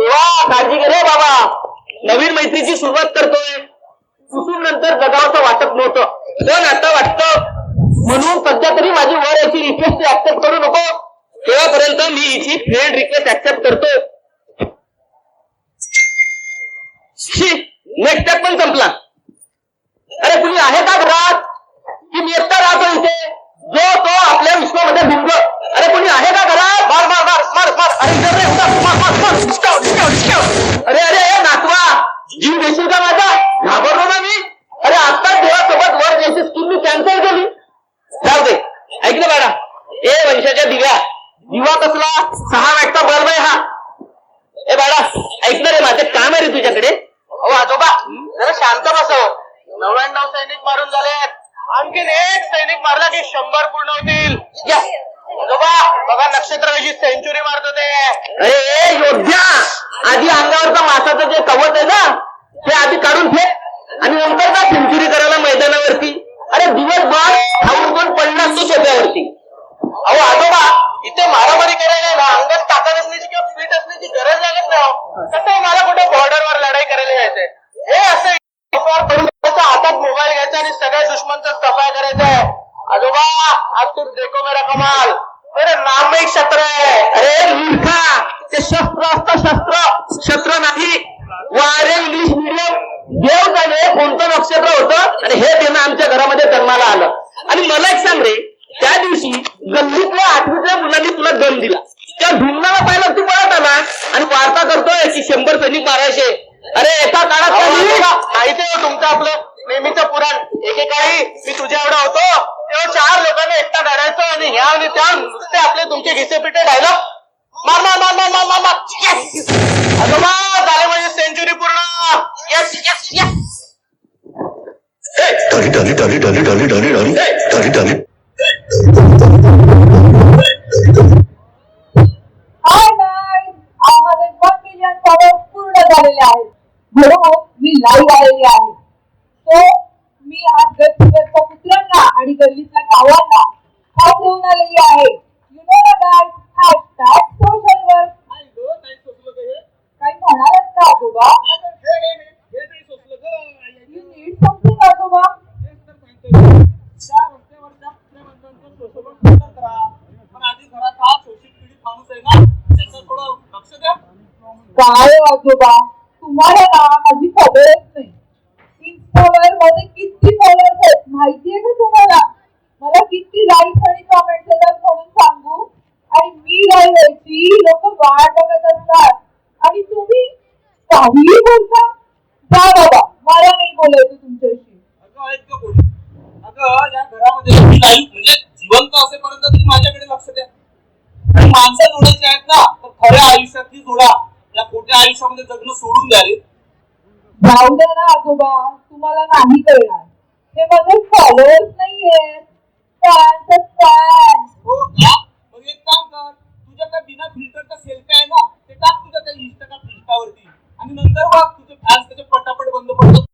देवा काळजी घे रे बाबा, नवीन मैत्रीची सुरुवात करतोय. कुसुम नंतर जगावचं वाटत नव्हतं, पण आता वाटतं. म्हणून सध्या तरी माझी वर याची रिक्वेस्ट ऍक्सेप्ट करू नको. तेव्हापर्यंत मी हिची फ्रेंड रिक्वेस्ट ऍक्सेप्ट करतो. नेक्स्ट स्टेप पण संपला. अरे कुणी आहे का घरात? की मी एकटा राहतो इथे, जो तो आपल्या विश्वामध्ये भिंग. अरे कुणी आहे का घरात? मार मार मार मार मार. अरे अरे नातवा, जीव देशील का माझा? घाबरलो ना मी. अरे आत्ताच देवासोबत वर जायची स्कीम मी कॅन्सल केली. जाऊ दे, ऐकलं बाळा, ए वंशाच्या दिव्या, दिवा कसला 6 वॅटचा बल्ब आहे हा. ए बाळा ऐकलं रे, माझे काम आहे रे तुझ्याकडे. हो आजोबा जरा शांत बसव. 99 सैनिक मारून झालेत, आणखीन एक सैनिक मारला की 100 पूर्ण होतील. आजोबा बघा नक्षत्र कशी सेंचुरी मारत होते. अरे योद्ध्या, आधी अंगावरचा मासाचं जे कवच आहे ना ते आधी काढून फेक आणि नंतर का सेंचुरी करायला मैदानावरती. अरे दिवसभर खाऊन पण पडला असतो सोप्यावरती. अहो आजोबा इथे मारामारी करायला ना अंगात ताकद असण्याची किंवा फिट असण्याची गरज लागत नाही. कसं मला कुठे बॉर्डरवर लढाई करायला जायचंय. हे असं हातात मोबाईल घ्यायचा आणि सगळ्या दुश्मनचा सफाई करायचा आहे. आजोबा आज तू देखो मेरा कमाल, मेरा नाम एक शस्त्र आहे. अरे मूर्खा, ते शस्त्र असतं शस्त्र, शस्त्र नाही. वारे इंग्लिश मीडियम देव जाणे कोणतं नक्षत्र होतं आणि हे देणं आमच्या घरामध्ये जन्माला आलं. आणि मला एक सांग रे, त्या दिवशी गल्लीतल्या 8वीतल्या मुलांनी तुला दम दिला, त्या धुमणाला पाहिला तू पळत आला आणि वार्ता करतोय की 100 सैनिक मारायचे. अरे एका काळात माहिती आहे तुमचं आपलं नेहमीचं पुराण. एकेकाळी मी तुझ्या एवढा होतो तेव्हा 4 लोकांना एकटा लढायचो आणि ह्या आणि त्या नुसते आपले तुमचे घिसे पिटे डायलॉग. मार मार मार मार मार मार मार. आजोबा झाले म्हणजे सेंचुरी पूर्ण. Yes yes yes. डाली डाली डाली डाली डाली डाली डाली डाली डाली. हाय गाईज, आम्हाला 1 मिलियन फॉलोअर्स पूर्ण झालेले आहेत, म्हणून मी लाईव्ह आलेली आहे. सो मी आज गच्चीवरच्या कुत्र्यांना आणि गल्लीतल्या गावांना खाऊ देऊन आलेली आहे. यू नो ना गाईज, हॅशटॅग सोशल वर्क. काही म्हणालात का आजोबा? यू नीड समथिंग आजोबा. काय आजोबा, तुम्हाला ना माझी खबरच नाही. इन्स्टावर मध्ये किती फॉलोअर्स आहेत माहितीये का तुम्हाला? मला किती लाईक्स आणि कमेंट्स येतात म्हणून सांगू? आणि मी लाईव्ह यायची लोक वाट बघत असतात आणि तुम्ही काहीही बोलता. जा बाबा, मला नाही बोलायचं तुमच्याशी. अगं या घरामध्ये म्हणजे जिवंत असेपर्यंत तुम्ही माझ्याकडे लक्ष द्या. आणि माणसं जोडायची आहेत ना तर खऱ्या आयुष्यातली जोडा. या खोट्या आयुष्यामध्ये जगणं सोडून द्या रे. जाऊ द्या ना आजोबा, तुम्हाला नाही कळणार. हे माझे फॉलोअर्स नाहीये, फॅन्स फॅन. हो का? मग एक काम कर, तुझ्या त्या बिना फिल्टरचा सेल्फी आहे ना ते टाक तुझ्या त्या इंस्टा का फिल्टावरती आणि नंतर बघ तुझे फॅन्स त्याचे पटापट बंद पडतात.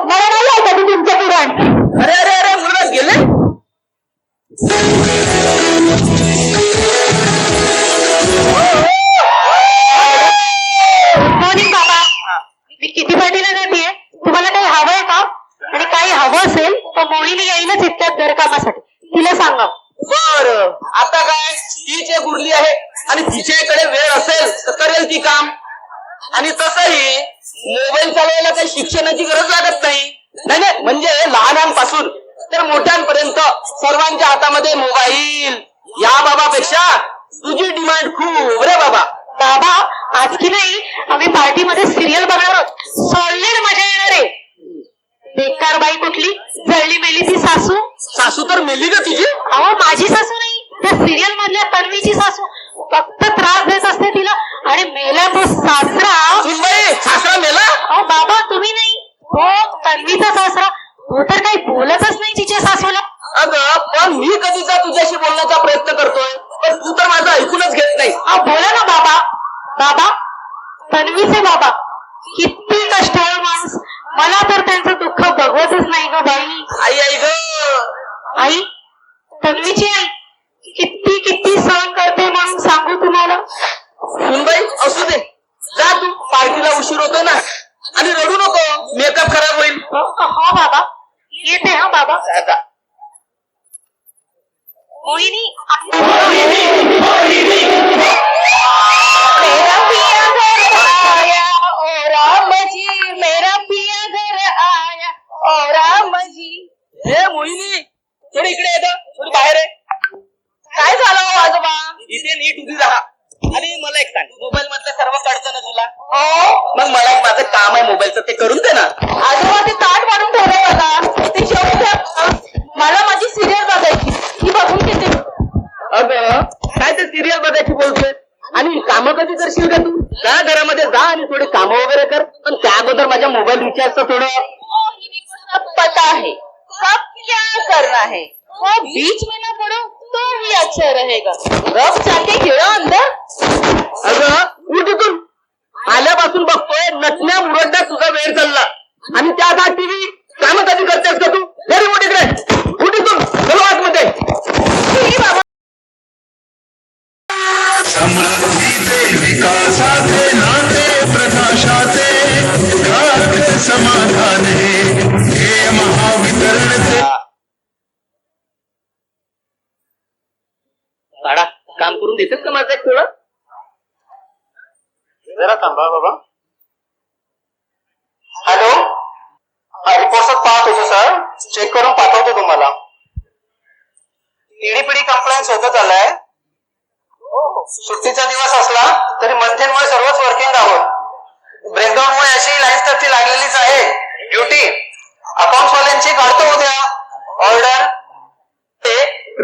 मला नाही ऐकायचं तुमचं पुराण. अरे अरे अरे मुलगा गेले. बाबा, मी किती पाठीला जाते, तुम्हाला काही हवंय का? आणि काही हवं असेल तर मोहिनी येईलच इतक्यात घरकामासाठी, तिला सांगा. बर आता काय, तीच एक उरली आहे आणि तिच्याकडे वेळ असेल तर करेल ती काम. आणि तसंही मोबाईल चालवायला काही शिक्षणाची गरज लागत नाही. नाही नाही, म्हणजे लहानांपासून तर मोठ्यांपर्यंत सर्वांच्या हातामध्ये मोबाईल. या बाबापेक्षा तुझी डिमांड खूप रे बाबा. बाबा आज की नाही आम्ही पार्टीमध्ये सिरियल बघणार आहोत, सॉलिड मजा येणार आहे. बेकार बाई कुठली जळली मेली ती सासू. सासू तर मेली का तुझी? अहो माझी सासू नाही, त्या सिरियल मधल्या तन्वीची सासू. फक्त त्रास देत असते तिला आणि मेला तो सासरा. सुनबाई, सासरा मेला? अहो बाबा तुम्ही नाही, हो तन्वीचा सासरा. तो तर काही बोलतच नाही तिच्या सासूला. अगं पण मी कधीचा तुझ्याशी बोलण्याचा प्रयत्न करतोय, पण तू तर माझं ऐकूनच घेत नाही. अहो बोला ना बाबा. बाबा तन्वीचे बाबा किती कष्टाळू माणूस. मला तर त्यांचं दुःख बघवतच नाही ग बाई. आई आई ग, आई तन्वीची आई किती किती सहन करते म्हणून सांगू तुम्हाला. सुनबाई असू दे, मोहिनी मेरा पिया घर आया ओ राम जी मेरा पिया घर आया ओ राम जी. हे मोहिनी थोडी इकडे येतं थोडी बाहेर आहे. काय झालं हो आजोबा? इथे नीट उभी राहा आणि मला एक सांग मोबाईल मधलं सर्व कळतं ना तुला? हो मग मला एक माझं काम आहे मोबाईलचं ते करून दे ना. आजोबा ते ताट वाढून ठेवलं बघा ते जेवून द्या. मला माझी सिरियल बघायची ती बघून घेते. अगं काय ते सिरियल बघायची बोलतोय आणि कामं कधी करशील का तू? जा घरामध्ये जा आणि थोडी कामं वगैरे कर पण त्या अगोदर माझ्या मोबाईल रिचार्जचं थोडं. पता है कब क्या करना है वो बीच में ना पड़ो तो ही अच्छा रहेगा. रब जाके गिळो अंदर. अगं उठ इथून. आल्यापासून बघतोय नटण्या मुरडण्यात तुझा वेळ चालला आणि त्यात हा टीव्ही कामं कधी करतेस का तू? घरी उठ इकडे उठ इथून चलो आतमध्ये. ठीक बाबा. समृद्धीचे विकासाचे नाते प्रकाशाचे गाठ समाधाने हे महावितरणचे. बाळा काम करून देतेस का माझं एक थोडं? जरा थांबा बाबा. हॅलो, हा रिपोर्ट पाहत होतो सर, चेक करून पाठवतो तुम्हाला. पिढी कंप्लायन्स होतच आलाय. सुट्टीचा दिवस असला तरी मंथेनमुळे सर्वच वर्किंग आहोत. ब्रेकडाऊन मुळे अशी लाईन तर ती लागलेलीच आहे. ड्युटी अकाउंट वाल्यांची काढतो उद्या ऑर्डर. ते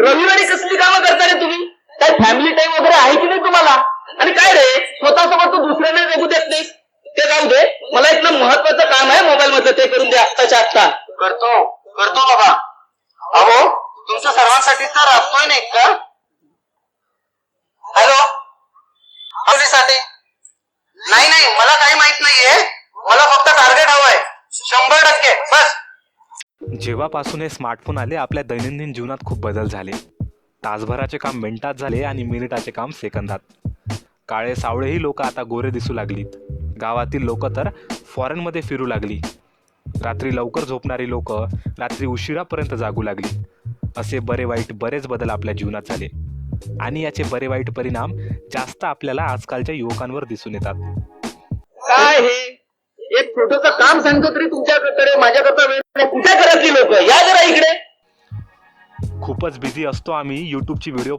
रविवारी कसली कामं करता रे तुम्ही? काय फॅमिली टाइम वगैरे आहे की नाही तुम्हाला? आणि काय रे स्वतःसोबत तू दुसऱ्यांना जगू देत नाहीस? ते जाऊ दे मला एक ना महत्वाचं काम आहे मोबाईल मधलं ते करून दे आत्ताच्या आत्ता. करतो बाबा. अहो तुमच्या सर्वांसाठी तर असतोय नाही का? हॅलो साठी नाही मला काही माहित नाहीये. मला फक्त टार्गेट हवंय 100% बस. जेव्हापासून हे स्मार्टफोन आले आपल्या दैनंदिन जीवनात खूप बदल झाले. तासभराचे काम मिनिटात झाले आणि मिनिटाचे काम सेकंदात. काळे सावळेही लोक आता गोरे दिसू लागलीत. गावातील लोक तर फॉरेनमध्ये फिरू लागली. रात्री लवकर झोपणारी लोक रात्री उशिरापर्यंत जागू लागली. असे बरे वाईट बरेच बदल आपल्या जीवनात झाले आणि याचे बरे वाईट परिणाम जास्त आपल्याला आजकालच्या युवकांवर दिसून येतात. काय हे एक छोटस काम सांगतो तरी तुमच्याकडे माझ्याकरता वेळ नाही. कुठे घरातली लोक या जरा इकडे. खूपच बिझी असतो आम्ही यूट्यूबची व्हिडिओ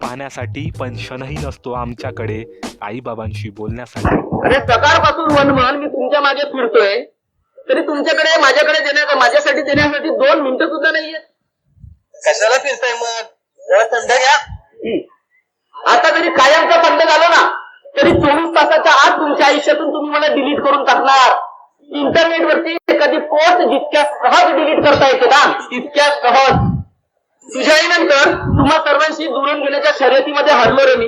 पाहण्यासाठी. पण क्षणही नसतो आमच्याकडे आईबाबांशी बोलण्यासाठी. अरे सकाळपासून वनमान मी तुमच्या मागे फिरतोय तरी तुमच्याकडे माझ्यासाठी देण्यासाठी 2 मिनिटं सुद्धा नाहीये. कशाला फिरताय मग? जरा थंड घ्या. आता जरी कायमचा फंड झालो ना तरी 24 तासाच्या आत तुमच्या आयुष्यातून तुम्ही मला डिलीट करून टाकणार. इंटरनेटवरती एखादी पोस्ट जितक्या सहज डिलीट करता येते ना तितक्या सहज. तुझ्या आईनंतर तुम्हा सर्वांशी दुरून गेल्याच्या शर्यतीमध्ये हरलो रे मी.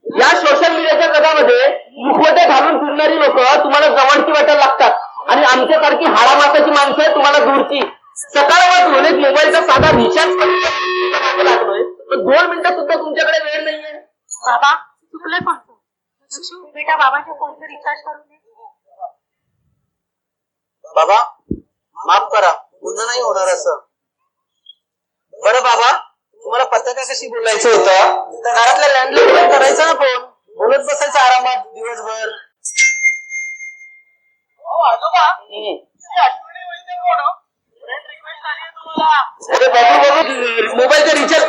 या सोशल मीडियाच्या जगामध्ये मुखवटे घालून फिरणारी लोक तुम्हाला जवळची वाटायला लागतात आणि आमच्यासारखी हाडामासाची माणसं तुम्हाला दूरची. सकाळवर एक मोबाईलचा साधा रिचार्ज लागलोय तर 2 मिनिटं सुद्धा तुमच्याकडे वेळ नाहीये. बाबा चुकलंय पण बेटा बाबांच्या फोनचं रिचार्ज करून दे. बाबा माफ करा, पुन्हा नाही होणार असं. बरं बाबा तुम्हाला पत्रिका कशी बोलायचं होतं तर घरातल्या लँडलाईन करायचा ना फोन. बोलत बसायचं आरामात दिवसभर. अरे बाबू मोबाईलचा रिचार्ज